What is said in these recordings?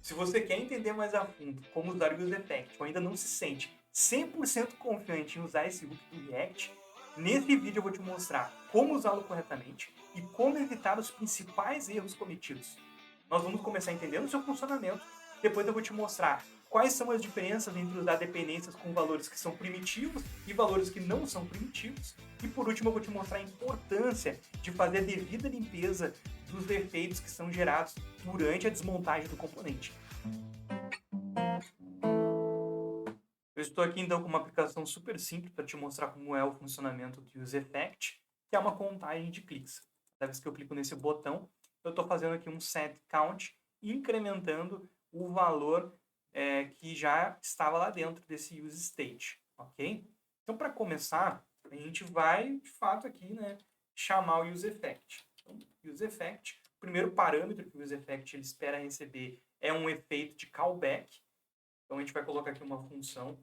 Se você quer entender mais a fundo como usar o UseEffect ou ainda não se sente 100% confiante em usar esse hook do React, nesse vídeo eu vou te mostrar como usá-lo corretamente e como evitar os principais erros cometidos. Nós vamos começar entendendo o seu funcionamento, depois eu vou te mostrar quais são as diferenças entre usar dependências com valores que são primitivos e valores que não são primitivos, e por último eu vou te mostrar a importância de fazer a devida limpeza dos defeitos que são gerados durante a desmontagem do componente. Eu estou aqui então com uma aplicação super simples para te mostrar como é o funcionamento do UseEffect, que é uma contagem de cliques. Cada vez que eu clico nesse botão, eu estou fazendo aqui um set count, incrementando o valor que já estava lá dentro desse useState, ok? Então, para começar, a gente vai, de fato, aqui, né, chamar o UseEffect. Então, UseEffect, o primeiro parâmetro que o UseEffect ele espera receber é um efeito de callback. Então, a gente vai colocar aqui uma função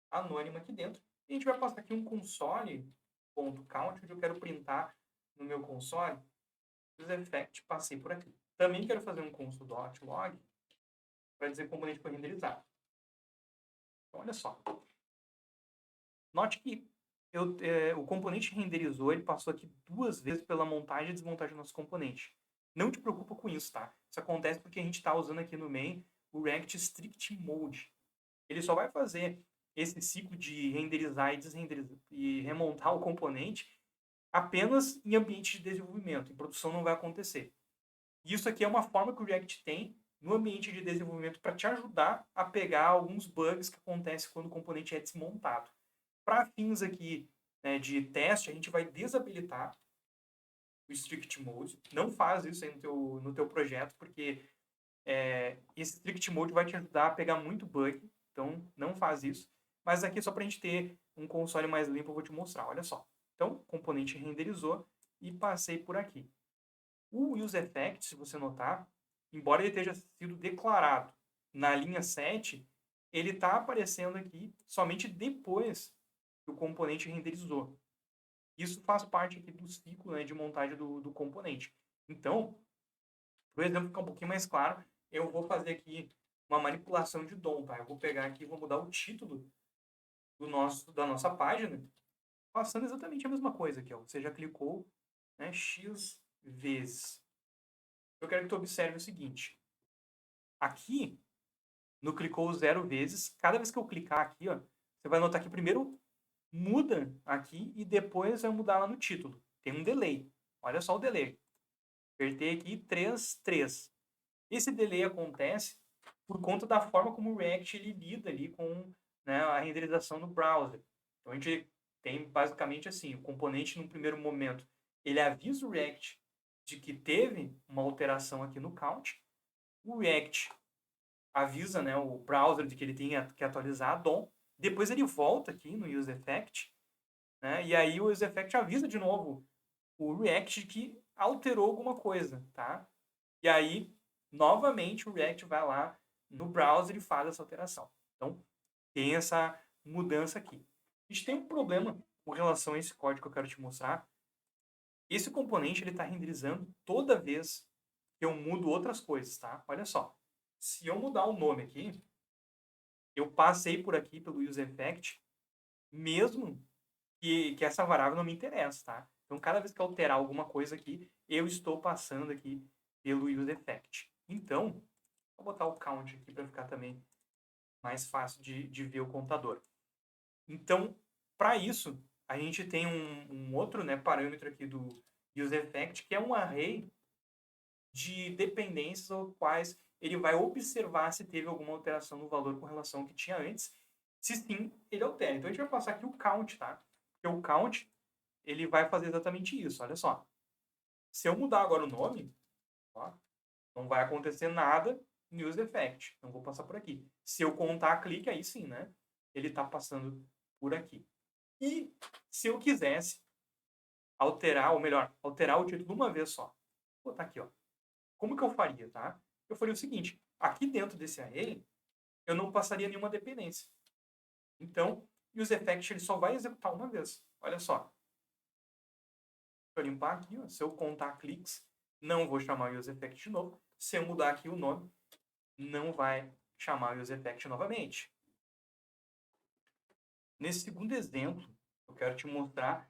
anônima aqui dentro. E a gente vai passar aqui um console.count, onde eu quero printar no meu console UseEffect, passei por aqui. Também quero fazer um console.log para dizer que o componente foi renderizado. Então, olha só. Note que o componente renderizou, ele passou aqui 2 vezes pela montagem e desmontagem do nosso componente. Não te preocupa com isso, tá? Isso acontece porque a gente está usando aqui no main o React Strict Mode. Ele só vai fazer esse ciclo de renderizar e desrenderizar e remontar o componente apenas em ambiente de desenvolvimento. Em produção não vai acontecer. E isso aqui é uma forma que o React tem no ambiente de desenvolvimento para te ajudar a pegar alguns bugs que acontecem quando o componente é desmontado. Para fins aqui, né, de teste, a gente vai desabilitar o Strict Mode. Não faz isso aí no teu projeto, porque esse Strict Mode vai te ajudar a pegar muito bug. Então, não faz isso. Mas aqui, só para a gente ter um console mais limpo, eu vou te mostrar. Olha só. Então, o componente renderizou e passei por aqui. O UseEffect, se você notar, embora ele tenha sido declarado na linha 7, ele está aparecendo aqui somente depois que o componente renderizou. Isso faz parte aqui do ciclo, né, de montagem do componente. Então, para o exemplo ficar um pouquinho mais claro, eu vou fazer aqui uma manipulação de DOM, tá? Eu vou pegar aqui e vou mudar o título da nossa página, passando exatamente a mesma coisa aqui, ó. Você já clicou, né, X vezes. Eu quero que tu observe o seguinte. Aqui, no clicou 0 vezes, cada vez que eu clicar aqui, ó, você vai notar que primeiro muda aqui e depois vai mudar lá no título. Tem um delay. Olha só o delay. Apertei aqui 3, 3. Esse delay acontece por conta da forma como o React ele lida ali com, né, a renderização no browser. Então a gente tem basicamente assim, o componente no primeiro momento, ele avisa o React de que teve uma alteração aqui no count. O React avisa, né, o browser de que ele tem que atualizar a DOM. Depois ele volta aqui no UseEffect, né, e aí o UseEffect avisa de novo o React de que alterou alguma coisa, tá? E aí, novamente, o React vai lá no browser e faz essa alteração. Então, tem essa mudança aqui. A gente tem um problema com relação a esse código que eu quero te mostrar. Esse componente ele está renderizando toda vez que eu mudo outras coisas, tá? Olha só. Se eu mudar o nome aqui, eu passei por aqui pelo UseEffect, mesmo que essa variável não me interessa, tá? Então, cada vez que eu alterar alguma coisa aqui, eu estou passando aqui pelo UseEffect. Então, vou botar o count aqui para ficar também mais fácil de ver o contador. Então, para isso, a gente tem um outro, né, parâmetro aqui do UseEffect, que é um array de dependências aos quais ele vai observar se teve alguma alteração no valor com relação ao que tinha antes. Se sim, ele altera. Então, a gente vai passar aqui o count, tá? Porque o count, ele vai fazer exatamente isso. Olha só. Se eu mudar agora o nome, ó, não vai acontecer nada no UseEffect. Não vou passar por aqui. Se eu contar clique, aí sim, né? Ele está passando por aqui. E se eu quisesse alterar, ou melhor, alterar o título uma vez só. Vou botar aqui, ó. Como que eu faria, tá? Eu faria o seguinte. Aqui dentro desse array, eu não passaria nenhuma dependência. Então, o UseEffect ele só vai executar uma vez. Olha só. Deixa eu limpar aqui, ó. Se eu contar cliques, não vou chamar o UseEffect de novo. Se eu mudar aqui o nome, não vai chamar o useEffect novamente. Nesse segundo exemplo, eu quero te mostrar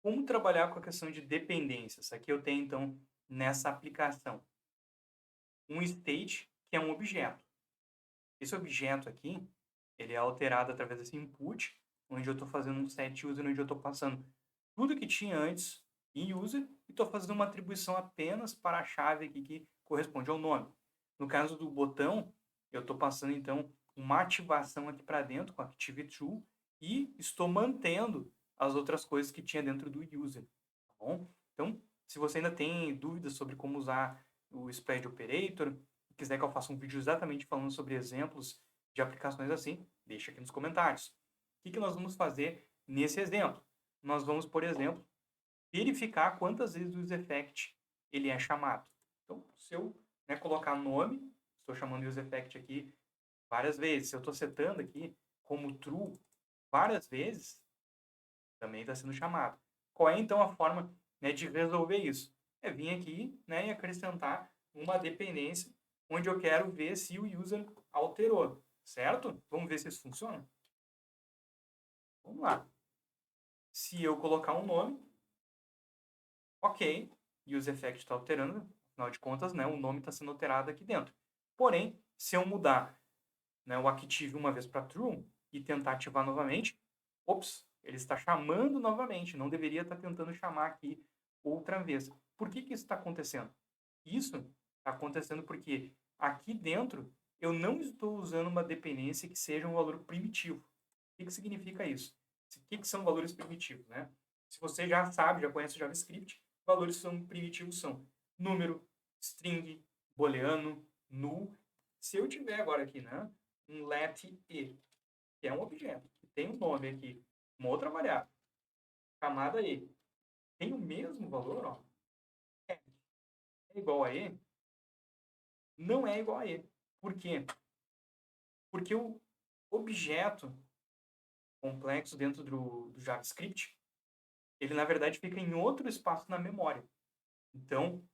como trabalhar com a questão de dependências. Aqui eu tenho, então, nessa aplicação, um state, que é um objeto. Esse objeto aqui, ele é alterado através desse input, onde eu estou fazendo um set user, onde eu estou passando tudo que tinha antes em user e estou fazendo uma atribuição apenas para a chave aqui que corresponde ao nome. No caso do botão, eu estou passando, então, uma ativação aqui para dentro com ActiveTrue e estou mantendo as outras coisas que tinha dentro do user. Tá bom? Então, se você ainda tem dúvidas sobre como usar o Spread Operator, quiser que eu faça um vídeo exatamente falando sobre exemplos de aplicações assim, deixa aqui nos comentários. O que nós vamos fazer nesse exemplo? Nós vamos, por exemplo, verificar quantas vezes o useEffect ele é chamado. Então, se eu colocar nome, estou chamando o useEffect aqui várias vezes. Se eu estou setando aqui como true várias vezes, também está sendo chamado. Qual é, então, a forma de resolver isso? É vir aqui e acrescentar uma dependência onde eu quero ver se o user alterou, certo? Vamos ver se isso funciona? Vamos lá. Se eu colocar um nome, ok, useEffect está alterando, afinal de contas, o nome está sendo alterado aqui dentro. Porém, se eu mudar o active uma vez para true e tentar ativar novamente, ops, ele está chamando novamente, não deveria estar tentando chamar aqui outra vez. Por que isso está acontecendo? Isso está acontecendo porque aqui dentro eu não estou usando uma dependência que seja um valor primitivo. O que significa isso? O que são valores primitivos, né? Se você já sabe, já conhece o JavaScript, valores primitivos são número, string, booleano, null. Se eu tiver agora aqui, um let e, que é um objeto, que tem um nome aqui, uma outra variável, chamada e, tem o mesmo valor, ó, é igual a e, não é igual a e. Por quê? Porque o objeto complexo dentro do JavaScript, ele na verdade fica em outro espaço na memória. Então,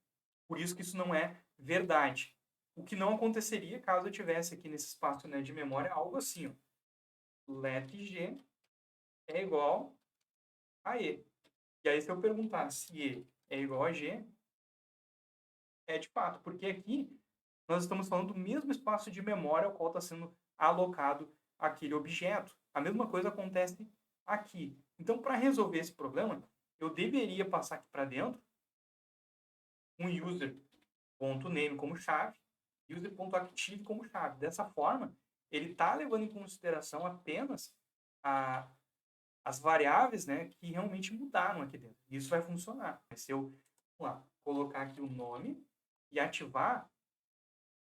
por isso que isso não é verdade. O que não aconteceria caso eu tivesse aqui nesse espaço de memória algo assim, ó. Let g é igual a e. E aí se eu perguntar se e é igual a g, é de fato, porque aqui nós estamos falando do mesmo espaço de memória ao qual está sendo alocado aquele objeto. A mesma coisa acontece aqui. Então, para resolver esse problema, eu deveria passar aqui para dentro um user.name como chave, user.active como chave. Dessa forma, ele está levando em consideração apenas as variáveis que realmente mudaram aqui dentro. Isso vai funcionar. Se eu colocar aqui o nome e ativar,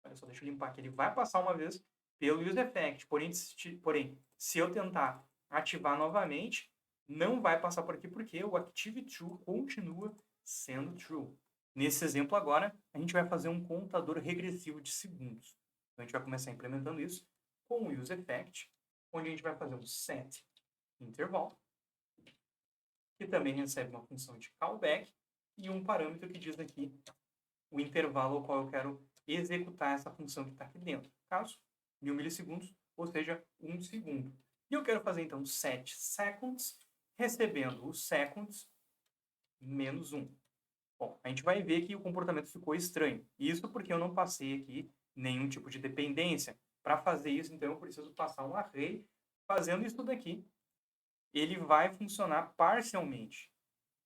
olha só, deixa eu limpar aqui, ele vai passar uma vez pelo useEffect. Porém, se eu tentar ativar novamente, não vai passar por aqui porque o ActiveTrue continua sendo true. Nesse exemplo agora, a gente vai fazer um contador regressivo de segundos. Então, a gente vai começar implementando isso com o useEffect, onde a gente vai fazer um set interval, que também recebe uma função de callback e um parâmetro que diz aqui o intervalo ao qual eu quero executar essa função que está aqui dentro. No caso, 1000 milissegundos, ou seja, 1 segundo. E eu quero fazer, então, set seconds, recebendo o seconds menos 1. Bom, a gente vai ver que o comportamento ficou estranho. Isso porque eu não passei aqui nenhum tipo de dependência. Para fazer isso, então, eu preciso passar um array. Fazendo isso daqui, ele vai funcionar parcialmente.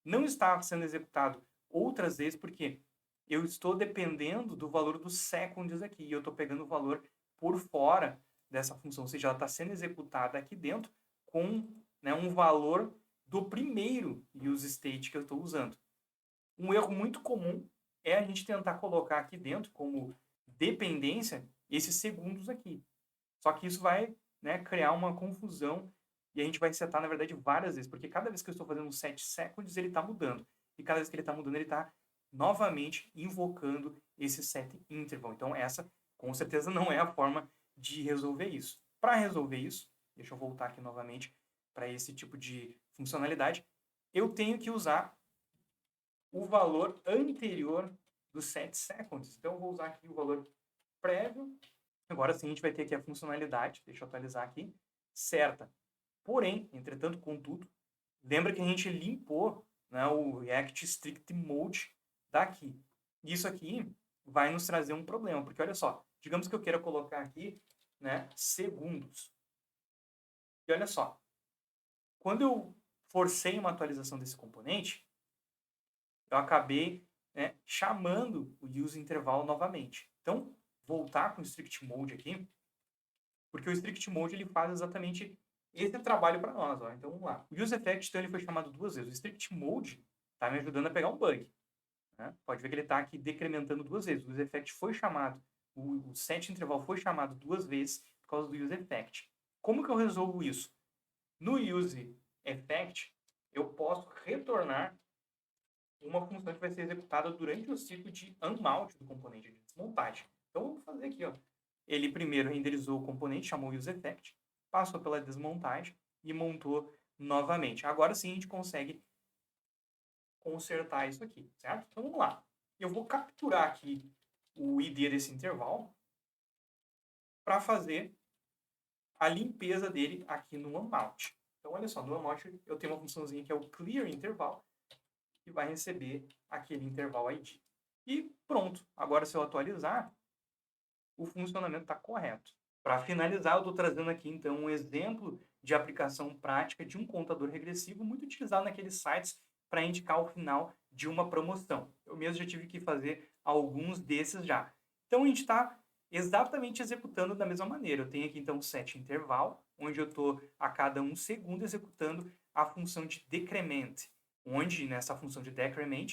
Não está sendo executado outras vezes, porque eu estou dependendo do valor dos seconds aqui. E eu estou pegando o valor por fora dessa função. Ou seja, ela está sendo executada aqui dentro com um valor do primeiro use state que eu estou usando. Um erro muito comum é a gente tentar colocar aqui dentro como dependência esses segundos aqui. Só que isso vai criar uma confusão e a gente vai setar, na verdade, várias vezes, porque cada vez que eu estou fazendo um set seconds, ele está mudando. E cada vez que ele está mudando, ele está novamente invocando esse set interval. Então, essa, com certeza, não é a forma de resolver isso. Para resolver isso, deixa eu voltar aqui novamente para esse tipo de funcionalidade, eu tenho que usar o valor anterior do set seconds. Então, eu vou usar aqui o valor prévio agora sim a gente vai ter aqui a funcionalidade, deixa eu atualizar aqui, certa. Porém, entretanto, contudo, lembra que a gente limpou, né, o React Strict Mode daqui. Isso aqui vai nos trazer um problema, porque olha só, digamos que eu queira colocar aqui, né, segundos. E olha só, quando eu forcei uma atualização desse componente, eu acabei, né, chamando o useInterval novamente. Então, voltar com o strict mode aqui, porque o strict mode ele faz exatamente esse trabalho para nós. Ó. Então, vamos lá. O useEffect, então, ele foi chamado duas vezes. O strict mode está me ajudando a pegar um bug. Né? Pode ver que ele está aqui decrementando duas vezes. O useEffect foi chamado, o setInterval foi chamado duas vezes por causa do useEffect. Como que eu resolvo isso? No useEffect, eu posso retornar uma função que vai ser executada durante o ciclo de unmount do componente de desmontagem. Então, vamos fazer aqui. Ó. Ele primeiro renderizou o componente, chamou o useEffect, passou pela desmontagem e montou novamente. Agora sim a gente consegue consertar isso aqui, certo? Então, vamos lá. Eu vou capturar aqui o ID desse intervalo para fazer a limpeza dele aqui no unmount. Então, olha só, no unmount eu tenho uma funçãozinha que é o clearInterval, que vai receber aquele intervalo ID. E pronto. Agora, se eu atualizar, o funcionamento está correto. Para finalizar, eu estou trazendo aqui, então, um exemplo de aplicação prática de um contador regressivo muito utilizado naqueles sites para indicar o final de uma promoção. Eu mesmo já tive que fazer alguns desses já. Então, a gente está exatamente executando da mesma maneira. Eu tenho aqui, então, um setInterval, onde eu estou a cada 1 segundo executando a função de decrement, onde nessa função de decrement,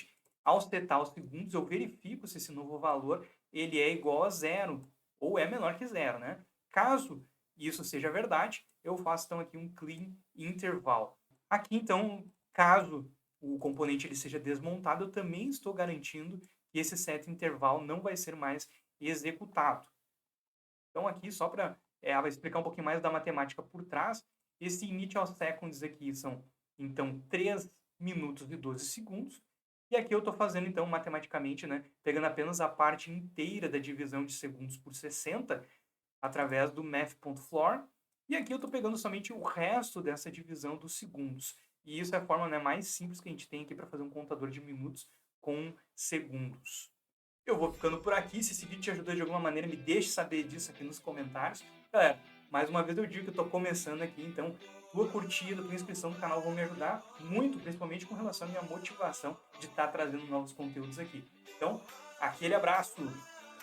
ao setar os segundos, eu verifico se esse novo valor ele é igual a zero ou é menor que zero, né? Caso isso seja verdade, eu faço então aqui um clean interval. Aqui então, caso o componente ele seja desmontado, eu também estou garantindo que esse setInterval não vai ser mais executado. Então aqui só para explicar um pouquinho mais da matemática por trás, esse initial seconds aqui são então 3 minutos e 12 segundos. E aqui eu estou fazendo, então, matematicamente, né, pegando apenas a parte inteira da divisão de segundos por 60, através do math.floor. E aqui eu estou pegando somente o resto dessa divisão dos segundos. E isso é a forma, né, mais simples que a gente tem aqui para fazer um contador de minutos com segundos. Eu vou ficando por aqui. Se esse vídeo te ajudou de alguma maneira, me deixe saber disso aqui nos comentários. Galera, mais uma vez eu digo que eu estou começando aqui, então tua curtida, tua inscrição no canal vão me ajudar muito, principalmente com relação à minha motivação de estar trazendo novos conteúdos aqui. Então, aquele abraço!